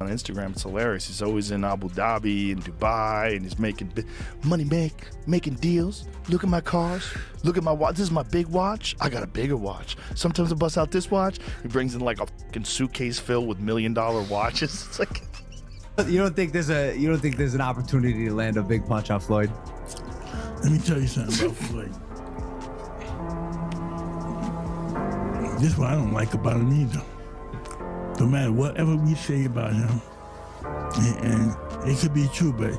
on Instagram. It's hilarious. He's always in Abu Dhabi and Dubai, and he's making making deals. Look at my cars. Look at my watch. This is my big watch. I got a bigger watch. Sometimes I bust out this watch. He brings in like a fucking suitcase filled with $1 million watches. It's like, you don't think there's an opportunity to land a big punch on Floyd? Let me tell you something about Floyd. This is what I don't like about him either. No matter whatever we say about him, and it could be true, but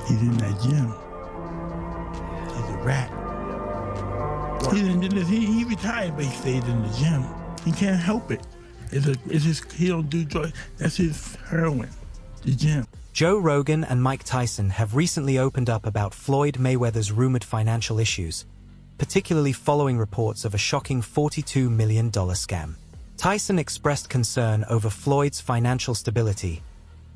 he's in that gym. He's a rat. He retired, but he stayed in the gym. He can't help it. He don't do drugs. That's his heroin, the gym. Joe Rogan and Mike Tyson have recently opened up about Floyd Mayweather's rumored financial issues, particularly following reports of a shocking $42 million scam. Tyson expressed concern over Floyd's financial stability,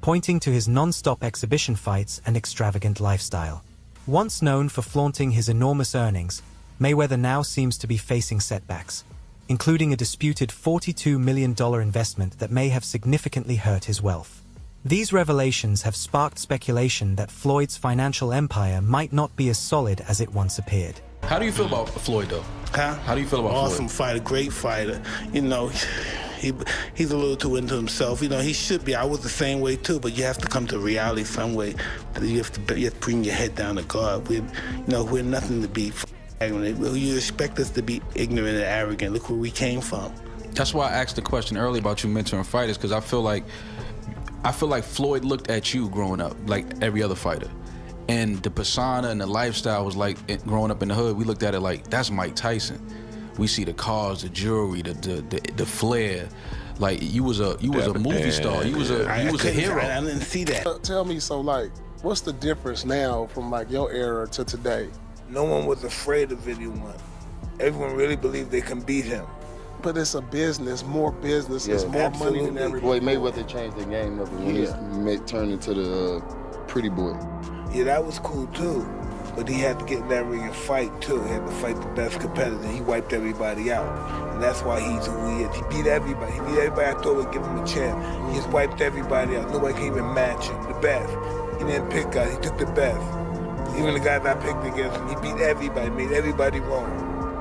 pointing to his non-stop exhibition fights and extravagant lifestyle. Once known for flaunting his enormous earnings, Mayweather now seems to be facing setbacks, including a disputed $42 million investment that may have significantly hurt his wealth. These revelations have sparked speculation that Floyd's financial empire might not be as solid as it once appeared. How do you feel about Floyd, though? Huh? How do you feel about Floyd? Awesome fighter, great fighter. You know, he's a little too into himself. You know, he should be. I was the same way too, but you have to come to reality some way. You have to bring your head down to God. We're nothing to be ignorant. You expect us to be ignorant and arrogant. Look where we came from. That's why I asked the question earlier about you mentoring fighters, because I feel like Floyd looked at you growing up like every other fighter. And the persona and the lifestyle was like, growing up in the hood, we looked at it like, that's Mike Tyson. We see the cars, the jewelry, the flair. Like, you was a movie star. You was a hero. I didn't see that. Tell me, so like, what's the difference now from like your era to today? No one was afraid of anyone. Everyone really believed they can beat him. But it's a business, more business, it's more money than everybody. Floyd Mayweather changed the game of it when he turned into the pretty boy. Yeah, that was cool too. But he had to get in that ring and fight too. He had to fight the best competitor. He wiped everybody out. And that's why he's who he is. He beat everybody. He beat everybody I thought would give him a chance. He just wiped everybody out. Nobody can even match him. The best. He didn't pick guys, he took the best. Even the guys I picked against him, he beat everybody, made everybody wrong.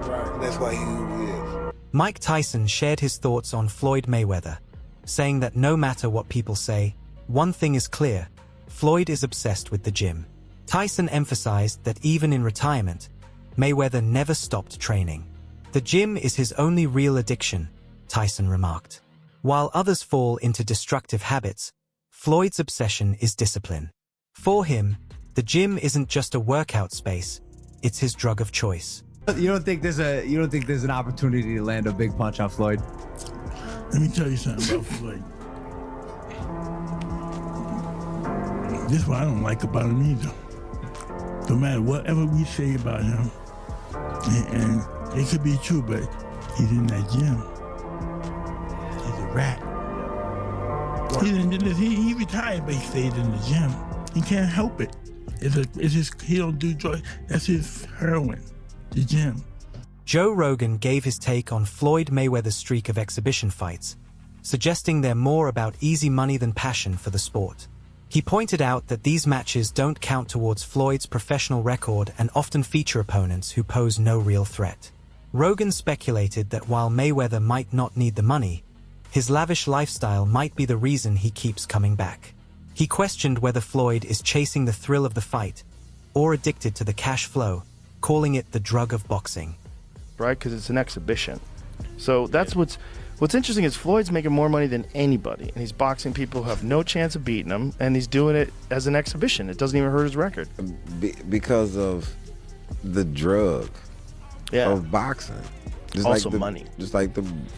Right. And that's why he's who he is. Mike Tyson shared his thoughts on Floyd Mayweather, saying that no matter what people say, one thing is clear: Floyd is obsessed with the gym. Tyson emphasized that even in retirement, Mayweather never stopped training. The gym is his only real addiction, Tyson remarked. While others fall into destructive habits, Floyd's obsession is discipline. For him, the gym isn't just a workout space, it's his drug of choice. You don't think there's an opportunity to land a big punch on Floyd? Let me tell you something about Floyd. This is what I don't like about him either. No matter whatever we say about him, and it could be true, but he's in that gym. He's a rat. He retired, but he stayed in the gym. He can't help it. He don't do drugs. That's his heroin, the gym. Joe Rogan gave his take on Floyd Mayweather's streak of exhibition fights, suggesting they're more about easy money than passion for the sport. He pointed out that these matches don't count towards Floyd's professional record and often feature opponents who pose no real threat. Rogan speculated that while Mayweather might not need the money, his lavish lifestyle might be the reason he keeps coming back. He questioned whether Floyd is chasing the thrill of the fight or addicted to the cash flow, calling it the drug of boxing. right? Because it's an exhibition. So that's what's interesting is Floyd's making more money than anybody, and he's boxing people who have no chance of beating him, and he's doing it as an exhibition. It doesn't even hurt his record. Because of the drug of boxing. Just also like money. Just like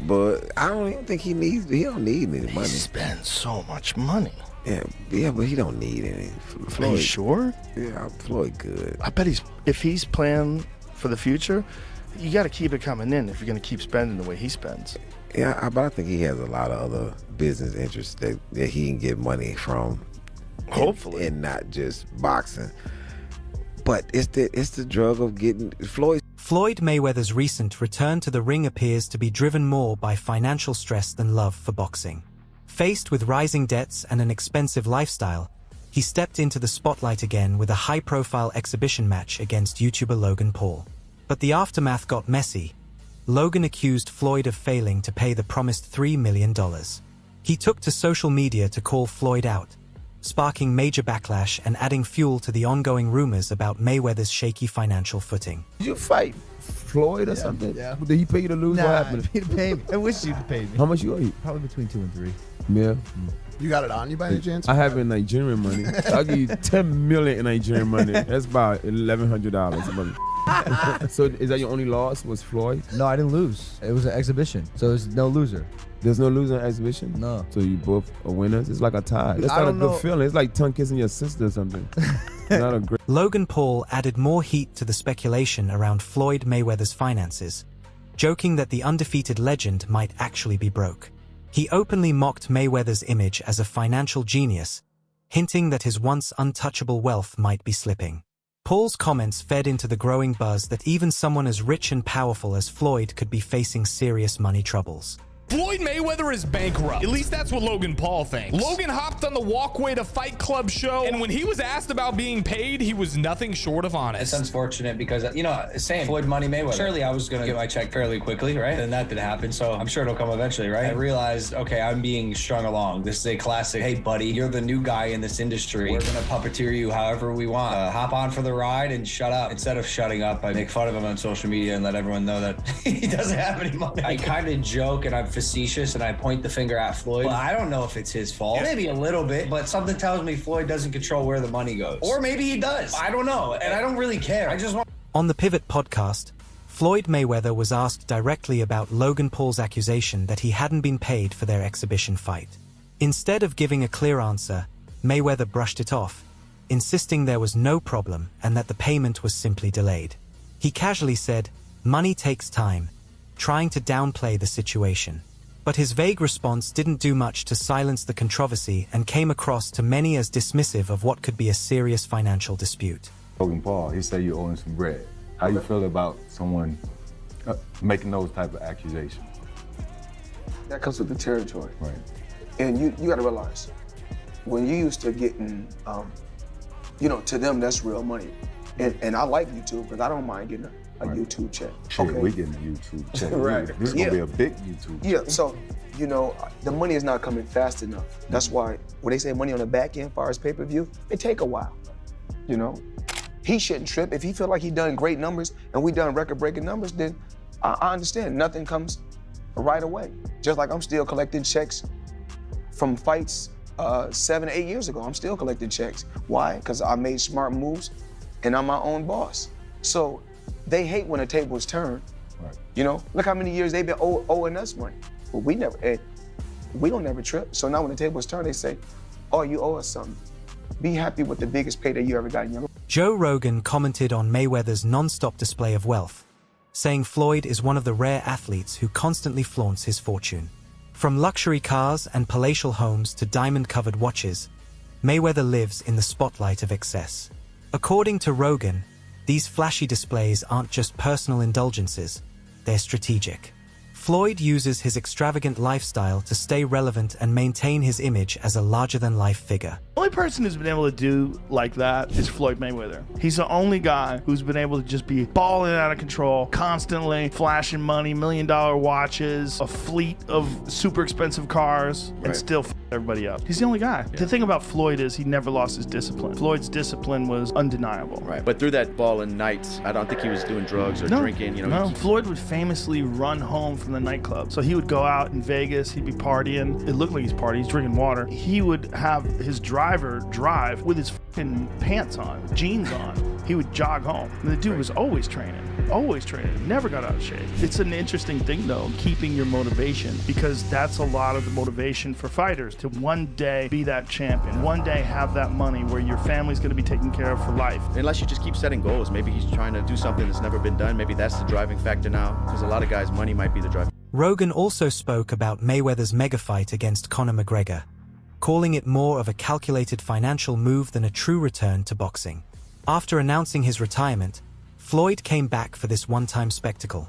but I don't even think he don't need any money. He spends so much money. Yeah, but he don't need any. Floyd, are you sure? Yeah, Floyd good. I bet if he's playing for the future, you got to keep it coming in if you're going to keep spending the way he spends. Yeah, but I think he has a lot of other business interests that he can get money from. Hopefully. And not just boxing. But it's the drug of getting Floyd Mayweather's recent return to the ring appears to be driven more by financial stress than love for boxing. Faced with rising debts and an expensive lifestyle, he stepped into the spotlight again with a high-profile exhibition match against YouTuber Logan Paul. But the aftermath got messy. Logan accused Floyd of failing to pay the promised $3 million. He took to social media to call Floyd out, sparking major backlash and adding fuel to the ongoing rumors about Mayweather's shaky financial footing. Did you fight Floyd or something? Yeah. Did he pay you to lose? What happened? He'd pay me. I wish you'd pay me. How much you owe you? Probably between 2 and 3. Yeah. You got it on you by any chance? I have it in Nigerian money. I'll give you 10 million in Nigerian money. That's about $1,100. So is that your only loss was Floyd? No, I didn't lose. It was an exhibition, so there's no loser. There's no loser in exhibition? No. So you both are winners? It's like a tie. That's I not a don't good know. feeling. It's like tongue kissing your sister or something. Not a great. Logan Paul added more heat to the speculation around Floyd Mayweather's finances, joking that the undefeated legend might actually be broke. He openly mocked Mayweather's image as a financial genius, hinting that his once untouchable wealth might be slipping. Paul's comments fed into the growing buzz that even someone as rich and powerful as Floyd could be facing serious money troubles. Floyd Mayweather is bankrupt. At least that's what Logan Paul thinks. Logan hopped on the Walkway to Fight Club show, and when he was asked about being paid, he was nothing short of honest. It's unfortunate because, you know, same Floyd Money Mayweather. Surely I was going to get my check fairly quickly, right? And that didn't happen, so I'm sure it'll come eventually, right? I realized, okay, I'm being strung along. This is a classic, hey, buddy, you're the new guy in this industry. We're going to puppeteer you however we want. Hop on for the ride and shut up. Instead of shutting up, I make fun of him on social media and let everyone know that he doesn't have any money. I kind of joke and I'm facetious and I point the finger at Floyd. Well, I don't know if it's his fault. Maybe a little bit, but something tells me Floyd doesn't control where the money goes. Or maybe he does. I don't know, and I don't really care. I just want... On the Pivot podcast, Floyd Mayweather was asked directly about Logan Paul's accusation that he hadn't been paid for their exhibition fight. Instead of giving a clear answer, Mayweather brushed it off, insisting there was no problem and that the payment was simply delayed. He casually said, "Money takes time," trying to downplay the situation. But his vague response didn't do much to silence the controversy and came across to many as dismissive of what could be a serious financial dispute. Logan Paul, he said you owe him some bread. How you feel about someone making those type of accusations? That comes with the territory. Right. And you got to realize, when you used to getting, you know, to them, that's real money. And I like YouTube because I don't mind getting a YouTube check. Shit, okay. we getting a YouTube check. Right. This is gonna be a big YouTube check. Yeah, so, you know, the money is not coming fast enough. That's why when they say money on the back end, as far as pay-per-view, it take a while, you know? He shouldn't trip. If he feel like he done great numbers and we done record-breaking numbers, then I understand. Nothing comes right away. Just like I'm still collecting checks from fights 7 or 8 years ago. I'm still collecting checks. Why? Because I made smart moves and I'm my own boss. So they hate when a table is turned. Right. You know, look how many years they've been owing us money. But we don't never trip. So now when the table is turned, they say, "Oh, you owe us something." Be happy with the biggest payday you ever got in your life. Joe Rogan commented on Mayweather's non-stop display of wealth, saying Floyd is one of the rare athletes who constantly flaunts his fortune. From luxury cars and palatial homes to diamond-covered watches, Mayweather lives in the spotlight of excess. According to Rogan, these flashy displays aren't just personal indulgences, they're strategic. Floyd uses his extravagant lifestyle to stay relevant and maintain his image as a larger-than-life figure. The only person who's been able to do like that is Floyd Mayweather. He's the only guy who's been able to just be balling out of control, constantly flashing money, $1 million watches, a fleet of super expensive cars, and still f everybody up. He's the only guy. The thing about Floyd is he never lost his discipline. Floyd's discipline was undeniable. Right, but through that balling nights, I don't think he was doing drugs or drinking. You know, Floyd would famously run home from the nightclub. So he would go out in Vegas, he'd be partying. It looked like he's partying, he's drinking water. He would have his driver drive with his fucking pants on, jeans on. He would jog home. And the dude was always training, never got out of shape. It's an interesting thing though, keeping your motivation, because that's a lot of the motivation for fighters, to one day be that champion, one day have that money where your family's gonna be taken care of for life. Unless you just keep setting goals. Maybe he's trying to do something that's never been done. Maybe that's the driving factor now, because a lot of guys, money might be the driving. Rogan also spoke about Mayweather's mega fight against Conor McGregor, calling it more of a calculated financial move than a true return to boxing. After announcing his retirement, Floyd came back for this one-time spectacle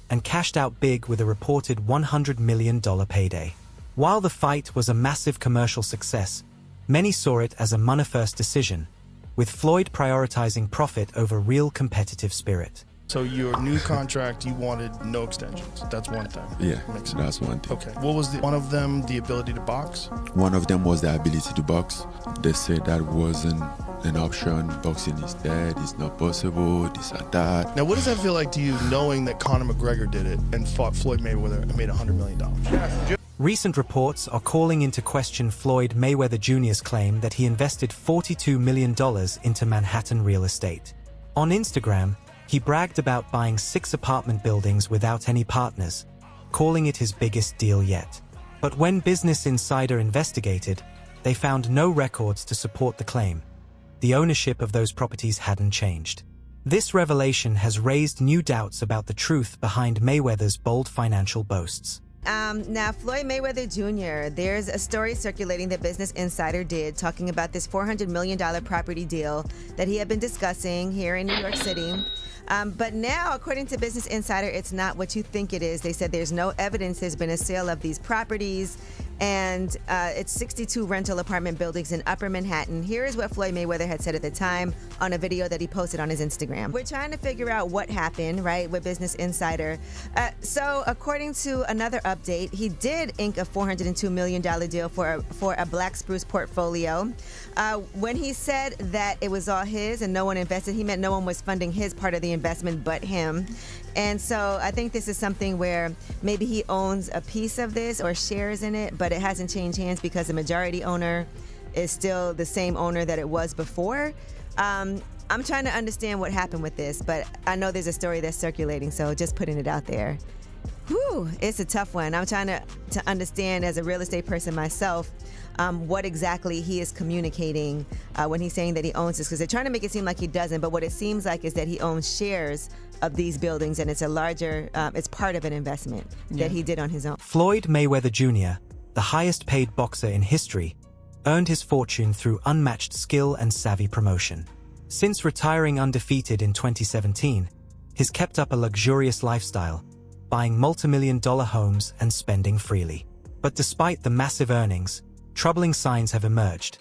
and cashed out big with a reported $100 million payday. While the fight was a massive commercial success, many saw it as a money-first decision, with Floyd prioritizing profit over real competitive spirit. So your new contract, you wanted no extensions. That's one thing. Yeah, Makes sense. that's one thing. Okay. What was one of them? The ability to box? One of them was the ability to box. They said that wasn't an option. Boxing is dead. It's not possible. This and that. Now, what does that feel like to you, knowing that Conor McGregor did it and fought Floyd Mayweather and made $100 million? Recent reports are calling into question Floyd Mayweather Jr.'s claim that he invested $42 million into Manhattan real estate. On Instagram, he bragged about buying 6 apartment buildings without any partners, calling it his biggest deal yet. But when Business Insider investigated, they found no records to support the claim. The ownership of those properties hadn't changed. This revelation has raised new doubts about the truth behind Mayweather's bold financial boasts. Now, Floyd Mayweather Jr., there's a story circulating that Business Insider did talking about this $400 million property deal that he had been discussing here in New York City. But now, according to Business Insider, it's not what you think it is. They said there's no evidence there's been a sale of these properties, and it's 62 rental apartment buildings in Upper Manhattan. Here is what Floyd Mayweather had said at the time on a video that he posted on his Instagram. We're trying to figure out what happened, right, with Business Insider. So according to another update, he did ink a $402 million deal for a Black Spruce portfolio. When he said that it was all his and no one invested, he meant no one was funding his part of the investment but him. And so I think this is something where maybe he owns a piece of this or shares in it, but it hasn't changed hands because the majority owner is still the same owner that it was before. I'm trying to understand what happened with this, but I know there's a story that's circulating, so just putting it out there. Whew, it's a tough one. I'm trying to understand, as a real estate person myself, what exactly he is communicating when he's saying that he owns this, because they're trying to make it seem like he doesn't, but what it seems like is that he owns shares of these buildings, and it's a larger, it's part of an investment that he did on his own. Floyd Mayweather Jr., the highest paid boxer in history, earned his fortune through unmatched skill and savvy promotion. Since retiring undefeated in 2017, he's kept up a luxurious lifestyle, buying multi-million-dollar homes and spending freely. But despite the massive earnings, troubling signs have emerged.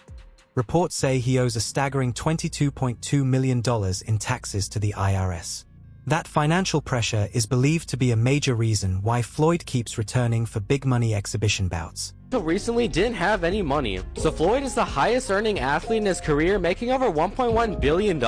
Reports say he owes a staggering $22.2 million in taxes to the IRS. That financial pressure is believed to be a major reason why Floyd keeps returning for big money exhibition bouts. Until recently didn't have any money, so Floyd is the highest earning athlete in his career, making over $1.1 billion.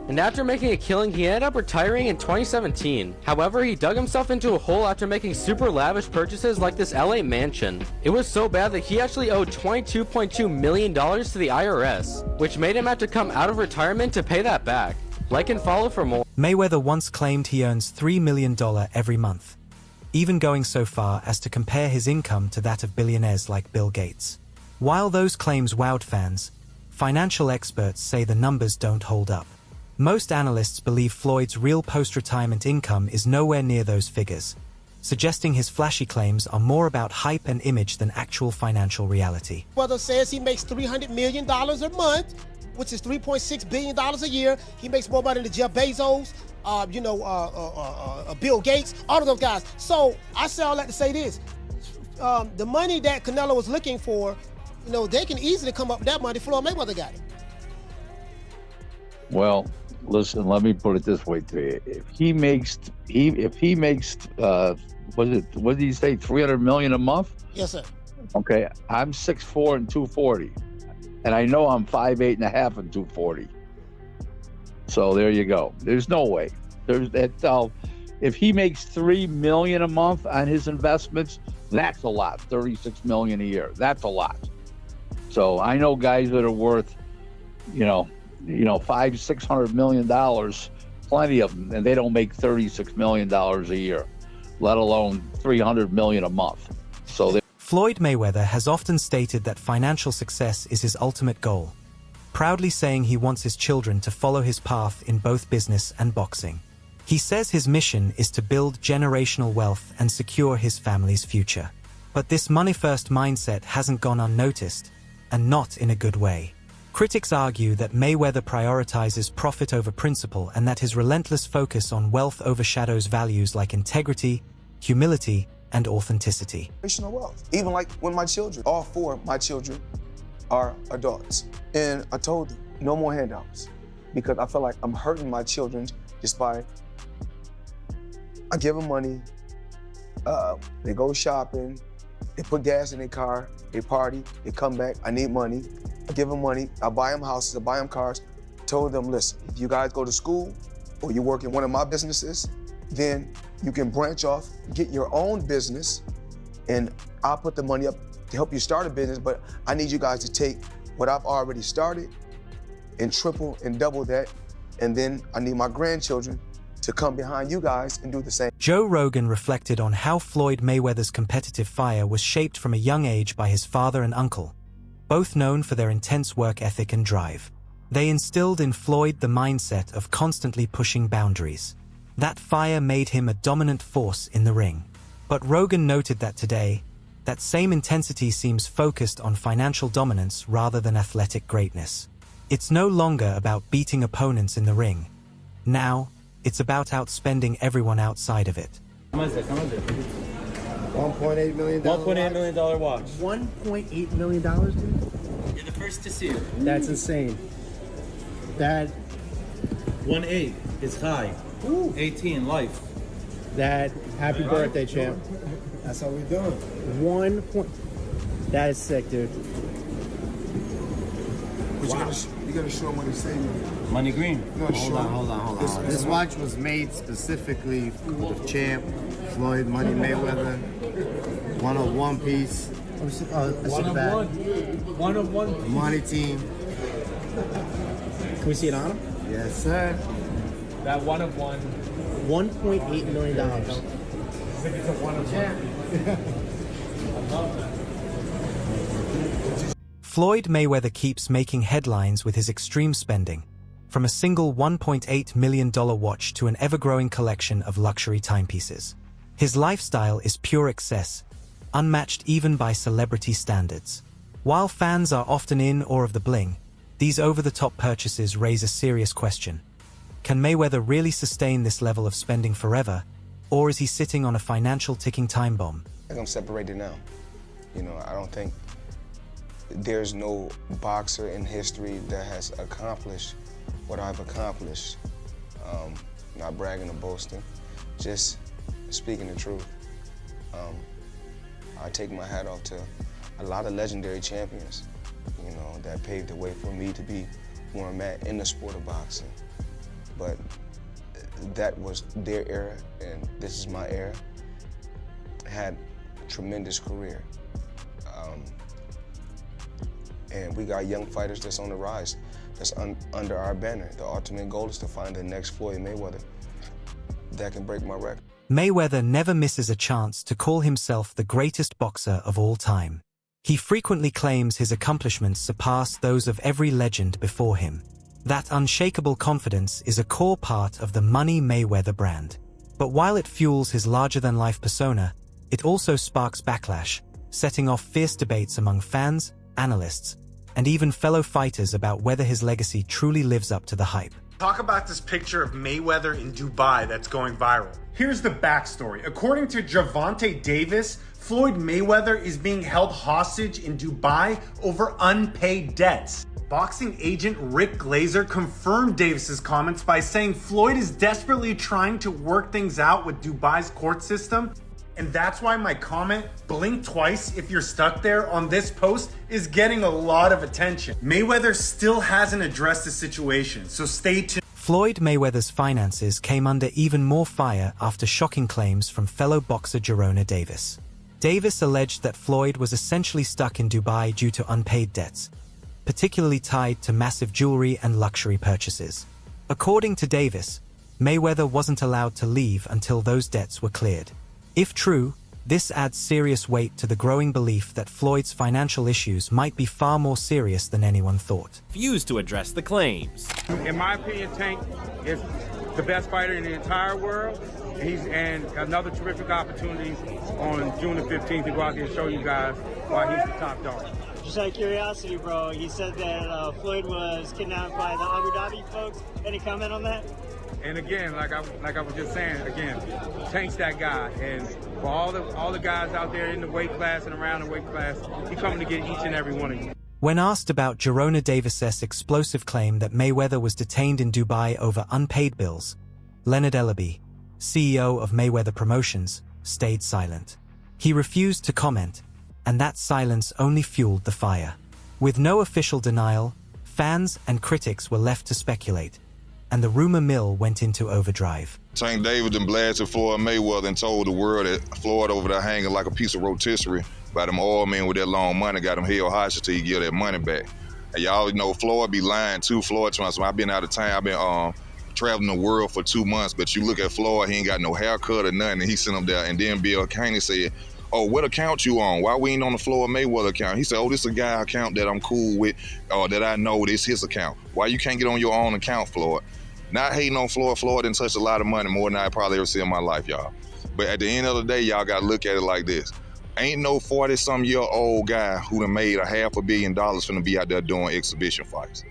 And after making a killing, he ended up retiring in 2017. However, he dug himself into a hole after making super lavish purchases like this LA mansion. It was so bad that he actually owed $22.2 million to the IRS, which made him have to come out of retirement to pay that back. Like and follow for more. Mayweather once claimed he earns $3 million every month, even going so far as to compare his income to that of billionaires like Bill Gates. While those claims wowed fans, financial experts say the numbers don't hold up. Most analysts believe Floyd's real post-retirement income is nowhere near those figures, suggesting his flashy claims are more about hype and image than actual financial reality. Brother says he makes $300 million a month, which is $3.6 billion a year. He makes more money than Jeff Bezos, Bill Gates, all of those guys. So I say all that to say this. The money that Canelo was looking for, they can easily come up with that money. Floyd Mayweather got it. Well, listen, let me put it this way to you. If he makes, what did he say, $300 million a month? Yes, sir. Okay, I'm 6'4" and 240. And I know I'm 5'8" and a half and 240. So there you go. There's no way. If he makes $3 million a month on his investments, that's a lot. $36 million a year. That's a lot. So I know guys that are worth, $500-600 million, plenty of them, and they don't make $36 million a year, let alone $300 million a month. So Floyd Mayweather has often stated that financial success is his ultimate goal, proudly saying he wants his children to follow his path in both business and boxing. He says his mission is to build generational wealth and secure his family's future. But this money-first mindset hasn't gone unnoticed, and not in a good way. Critics argue that Mayweather prioritizes profit over principle and that his relentless focus on wealth overshadows values like integrity, humility, and authenticity. Generational wealth. Even like when my children, all 4 of my children are adults. And I told them, no more handouts. Because I feel like I'm hurting my children just by, I give them money, they go shopping, they put gas in their car, they party, they come back, I need money. I give them money, I buy them houses, I buy them cars. Told them, listen, if you guys go to school or you work in one of my businesses, then you can branch off, get your own business, and I'll put the money up to help you start a business, but I need you guys to take what I've already started and triple and double that, and then I need my grandchildren to come behind you guys and do the same. Joe Rogan reflected on how Floyd Mayweather's competitive fire was shaped from a young age by his father and uncle, both known for their intense work ethic and drive. They instilled in Floyd the mindset of constantly pushing boundaries. That fire made him a dominant force in the ring. But Rogan noted that today, that same intensity seems focused on financial dominance rather than athletic greatness. It's no longer about beating opponents in the ring. Now, it's about outspending everyone outside of it. $1.8 million. $1.8 million watch. $1.8 million, dude? You're the first to see it. That's insane. That 1.8 is high. 18 life. That happy birthday, champ. That's how we doing. 1 point. That is sick, dude. Wow. You gotta show them what it's saying. Money green. Hold on. This watch was made specifically for the champ, Floyd Money Mayweather. 101 piece. That's One of bad. one. One of one. Money team. Can we see it on him? Yes, sir. That one of one. $1.8 million. I think it's a one of one. I love that. Floyd Mayweather keeps making headlines with his extreme spending, from a single $1.8 million watch to an ever-growing collection of luxury timepieces. His lifestyle is pure excess, unmatched even by celebrity standards. While fans are often in awe of the bling, these over-the-top purchases raise a serious question. Can Mayweather really sustain this level of spending forever, or is he sitting on a financial ticking time bomb? I think I'm separated now. You know, I don't think there's no boxer in history that has accomplished what I've accomplished. Not bragging or boasting, just speaking the truth. I take my hat off to a lot of legendary champions, you know, that paved the way for me to be where I'm at in the sport of boxing. But that was their era, and this is my era. I had a tremendous career. And we got young fighters that's on the rise, that's under our banner. The ultimate goal is to find the next Floyd Mayweather that can break my record. Mayweather never misses a chance to call himself the greatest boxer of all time. He frequently claims his accomplishments surpass those of every legend before him. That unshakable confidence is a core part of the Money Mayweather brand. But while it fuels his larger-than-life persona, it also sparks backlash, setting off fierce debates among fans, analysts, and even fellow fighters about whether his legacy truly lives up to the hype. Talk about this picture of Mayweather in Dubai that's going viral. Here's the backstory. According to Gervonta Davis, Floyd Mayweather is being held hostage in Dubai over unpaid debts. Boxing agent Rick Glazer confirmed Davis's comments by saying Floyd is desperately trying to work things out with Dubai's court system. And that's why my comment, blink twice if you're stuck there, on this post is getting a lot of attention. Mayweather still hasn't addressed the situation, so stay tuned. Floyd Mayweather's finances came under even more fire after shocking claims from fellow boxer Gervonta Davis. Davis alleged that Floyd was essentially stuck in Dubai due to unpaid debts, particularly tied to massive jewelry and luxury purchases. According to Davis, Mayweather wasn't allowed to leave until those debts were cleared. If true, this adds serious weight to the growing belief that Floyd's financial issues might be far more serious than anyone thought. Refused to address the claims. In my opinion, Tank is the best fighter in the entire world. And another terrific opportunity on June the 15th to go out there and show you guys why he's the top dog. Just out of curiosity, bro, he said that Floyd was kidnapped by the Abu Dhabi folks. Any comment on that? And again, like I was just saying, again, Tank's that guy. And for all the guys out there in the weight class and around the weight class, he coming to get each and every one of you. When asked about Gerona Davis's explosive claim that Mayweather was detained in Dubai over unpaid bills, Leonard Ellaby, CEO of Mayweather Promotions, stayed silent. He refused to comment, and that silence only fueled the fire. With no official denial, fans and critics were left to speculate, and the rumor mill went into overdrive. Tank Davis done blasted Floyd Mayweather and told the world that Floyd over there hanging like a piece of rotisserie by them oil men with that long money, got him held hostage till he get that money back. And y'all know Floyd be lying too. Floyd trying to, I've been out of town, I've been traveling the world for 2 months, but you look at Floyd, he ain't got no haircut or nothing, and he sent him there. And then Bill Caney said, oh, what account you on? Why we ain't on the Floyd Mayweather account? He said, oh, this is a guy account that I'm cool with, or that I know this his account. Why you can't get on your own account, Floyd? Not hating on Floyd. Floyd didn't touch a lot of money, more than I probably ever seen in my life, y'all. But at the end of the day, y'all gotta look at it like this. Ain't no 40-some-year-old guy who done made $500 million finna be out there doing exhibition fights.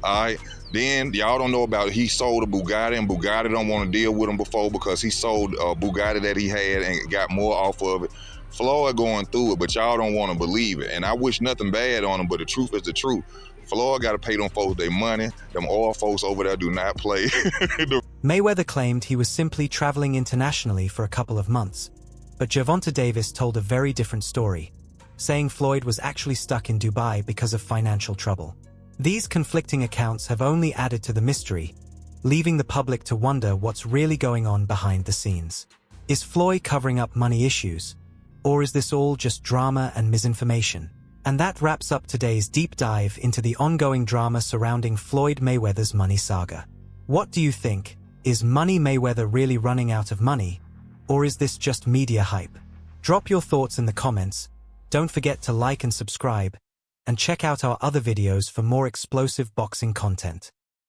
All right? Then y'all don't know about it. He sold a Bugatti, and Bugatti don't want to deal with him before because he sold a Bugatti that he had and got more off of it. Floyd going through it, but y'all don't want to believe it. And I wish nothing bad on him, but the truth is the truth. Floyd got to pay them folks their money. Them oil folks over there do not play. Mayweather claimed he was simply traveling internationally for a couple of months, but Gervonta Davis told a very different story, saying Floyd was actually stuck in Dubai because of financial trouble. These conflicting accounts have only added to the mystery, leaving the public to wonder what's really going on behind the scenes. Is Floyd covering up money issues? Or is this all just drama and misinformation? And that wraps up today's deep dive into the ongoing drama surrounding Floyd Mayweather's money saga. What do you think? Is Money Mayweather really running out of money? Or is this just media hype? Drop your thoughts in the comments. Don't forget to like and subscribe, and check out our other videos for more explosive boxing content.